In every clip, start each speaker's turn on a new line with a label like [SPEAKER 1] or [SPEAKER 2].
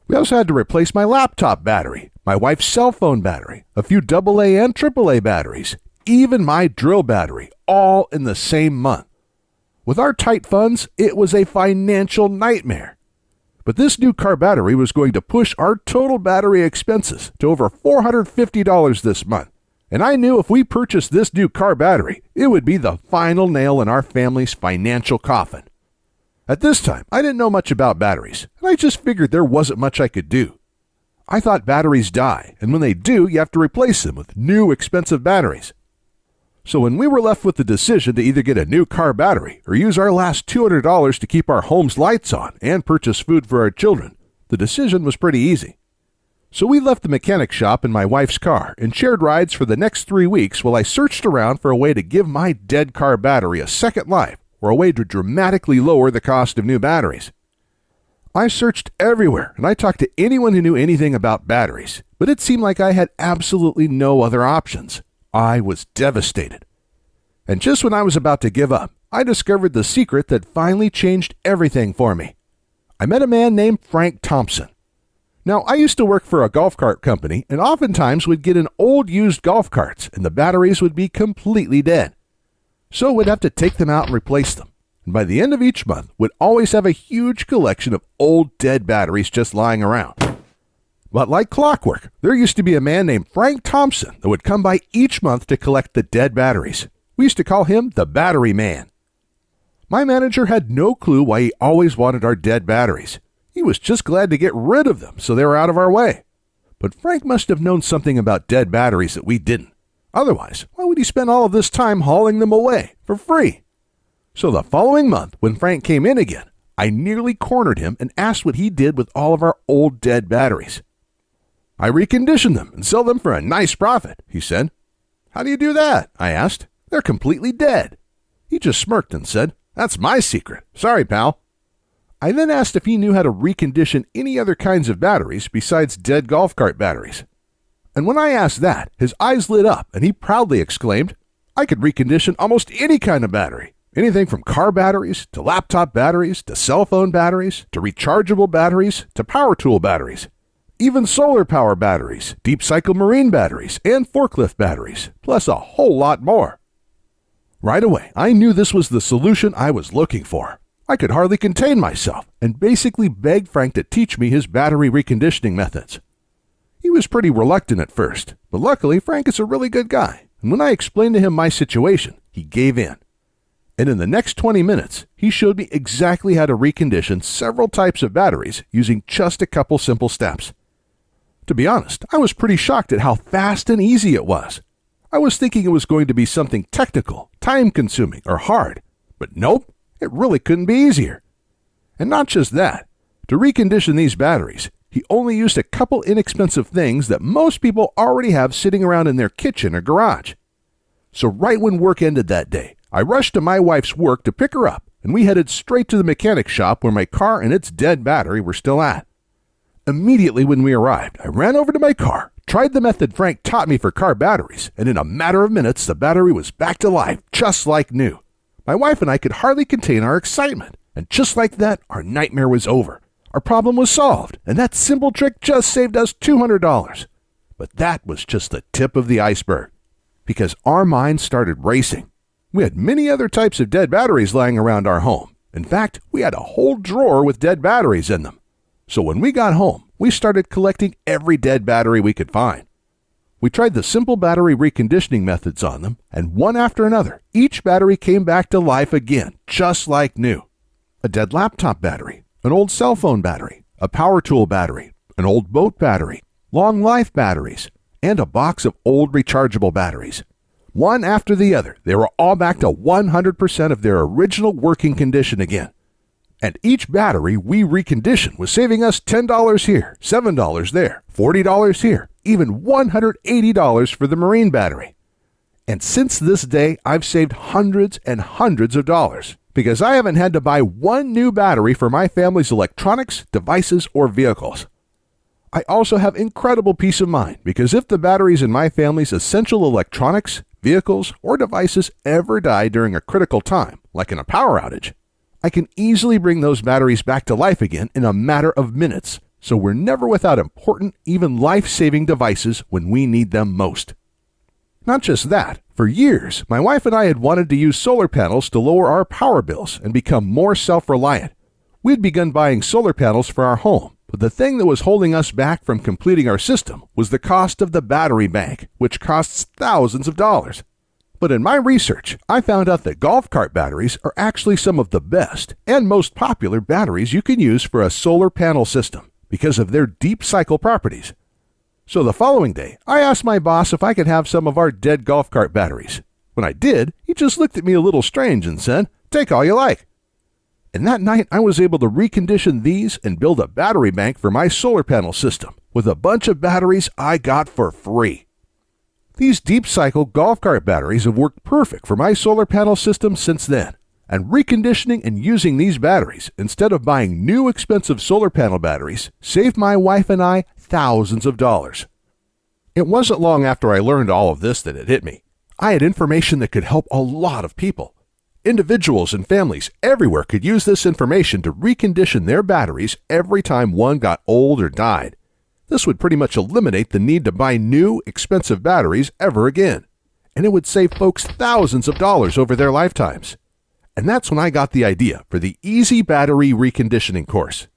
[SPEAKER 1] We also had to replace my laptop battery, my wife's cell phone battery, a few AA and AAA batteries, even my drill battery, all in the same month. With our tight funds, it was a financial nightmare. But this new car battery was going to push our total battery expenses to over $450 this month. And I knew if we purchased this new car battery, it would be the final nail in our family's financial coffin. At this time, I didn't know much about batteries, and I just figured there wasn't much I could do. I thought batteries die, and when they do, you have to replace them with new expensive batteries. So when we were left with the decision to either get a new car battery or use our last $200 to keep our home's lights on and purchase food for our children, the decision was pretty easy. So we left the mechanic shop in my wife's car and shared rides for the next 3 weeks while I searched around for a way to give my dead car battery a second life or a way to dramatically lower the cost of new batteries. I searched everywhere and I talked to anyone who knew anything about batteries, but it seemed like I had absolutely no other options. I was devastated. And just when I was about to give up, I discovered the secret that finally changed everything for me. I met a man named Frank Thompson. Now, I used to work for a golf cart company and oftentimes would get in old used golf carts and the batteries would be completely dead. So we'd have to take them out and replace them. And by the end of each month, we'd always have a huge collection of old dead batteries just lying around. But like clockwork, there used to be a man named Frank Thompson that would come by each month to collect the dead batteries. We used to call him the Battery Man. My manager had no clue why he always wanted our dead batteries. He was just glad to get rid of them so they were out of our way. But Frank must have known something about dead batteries that we didn't. Otherwise, why would he spend all of this time hauling them away for free? So the following month, when Frank came in again, I nearly cornered him and asked what he did with all of our old dead batteries. I recondition them and sell them for a nice profit, he said. How do you do that? I asked. They're completely dead. He just smirked and said, That's my secret. Sorry, pal. I then asked if he knew how to recondition any other kinds of batteries besides dead golf cart batteries. And when I asked that, his eyes lit up and he proudly exclaimed, I could recondition almost any kind of battery. Anything from car batteries, to laptop batteries, to cell phone batteries, to rechargeable batteries, to power tool batteries. Even solar power batteries, deep cycle marine batteries, and forklift batteries, plus a whole lot more. Right away, I knew this was the solution I was looking for. I could hardly contain myself and basically begged Frank to teach me his battery reconditioning methods. He was pretty reluctant at first, but luckily Frank is a really good guy, and when I explained to him my situation, he gave in. And in the next 20 minutes, he showed me exactly how to recondition several types of batteries using just a couple simple steps. To be honest, I was pretty shocked at how fast and easy it was. I was thinking it was going to be something technical, time-consuming, or hard, but nope, it really couldn't be easier. And not just that, to recondition these batteries, he only used a couple inexpensive things that most people already have sitting around in their kitchen or garage. So right when work ended that day, I rushed to my wife's work to pick her up, and we headed straight to the mechanic shop where my car and its dead battery were still at. Immediately when we arrived, I ran over to my car, tried the method Frank taught me for car batteries, and in a matter of minutes, the battery was back to life, just like new. My wife and I could hardly contain our excitement, and just like that, our nightmare was over. Our problem was solved, and that simple trick just saved us $200. But that was just the tip of the iceberg, because our minds started racing. We had many other types of dead batteries lying around our home. In fact, we had a whole drawer with dead batteries in them. So when we got home, we started collecting every dead battery we could find. We tried the simple battery reconditioning methods on them, and one after another, each battery came back to life again, just like new. A dead laptop battery, an old cell phone battery, a power tool battery, an old boat battery, long life batteries, and a box of old rechargeable batteries. One after the other, they were all back to 100% of their original working condition again. And each battery we reconditioned was saving us $10 here, $7 there, $40 here, even $180 for the marine battery. And since this day, I've saved hundreds and hundreds of dollars because I haven't had to buy one new battery for my family's electronics, devices, or vehicles. I also have incredible peace of mind because if the batteries in my family's essential electronics, vehicles, or devices ever die during a critical time, like in a power outage, I can easily bring those batteries back to life again in a matter of minutes, so we're never without important, even life-saving devices when we need them most. Not just that, for years, my wife and I had wanted to use solar panels to lower our power bills and become more self-reliant. We'd begun buying solar panels for our home, but the thing that was holding us back from completing our system was the cost of the battery bank, which costs thousands of dollars. But in my research, I found out that golf cart batteries are actually some of the best and most popular batteries you can use for a solar panel system because of their deep cycle properties. So the following day, I asked my boss if I could have some of our dead golf cart batteries. When I did, he just looked at me a little strange and said, "Take all you like." And that night, I was able to recondition these and build a battery bank for my solar panel system with a bunch of batteries I got for free. These deep cycle golf cart batteries have worked perfect for my solar panel system since then, and reconditioning and using these batteries instead of buying new expensive solar panel batteries saved my wife and I thousands of dollars. It wasn't long after I learned all of this that it hit me. I had information that could help a lot of people. Individuals and families everywhere could use this information to recondition their batteries every time one got old or died. This would pretty much eliminate the need to buy new, expensive batteries ever again, and it would save folks thousands of dollars over their lifetimes. And that's when I got the idea for the Easy Battery Reconditioning course.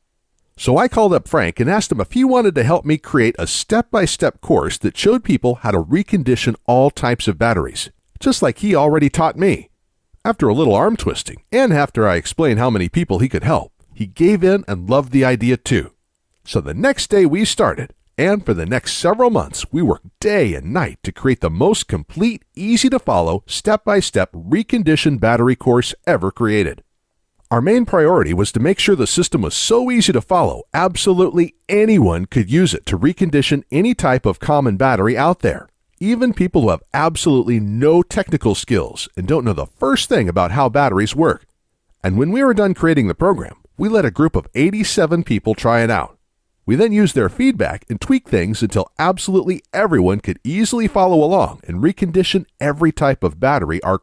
[SPEAKER 1] So I called up Frank and asked him if he wanted to help me create a step-by-step course that showed people how to recondition all types of batteries, just like he already taught me. After a little arm twisting, and after I explained how many people he could help, he gave in and loved the idea too. So the next day we started, and for the next several months we worked day and night to create the most complete, easy-to-follow, step-by-step reconditioned battery course ever created. Our main priority was to make sure the system was so easy to follow, absolutely anyone could use it to recondition any type of common battery out there, even people who have absolutely no technical skills and don't know the first thing about how batteries work. And when we were done creating the program, we let a group of 87 people try it out. We then used their feedback and tweaked things until absolutely everyone could easily follow along and recondition every type of battery our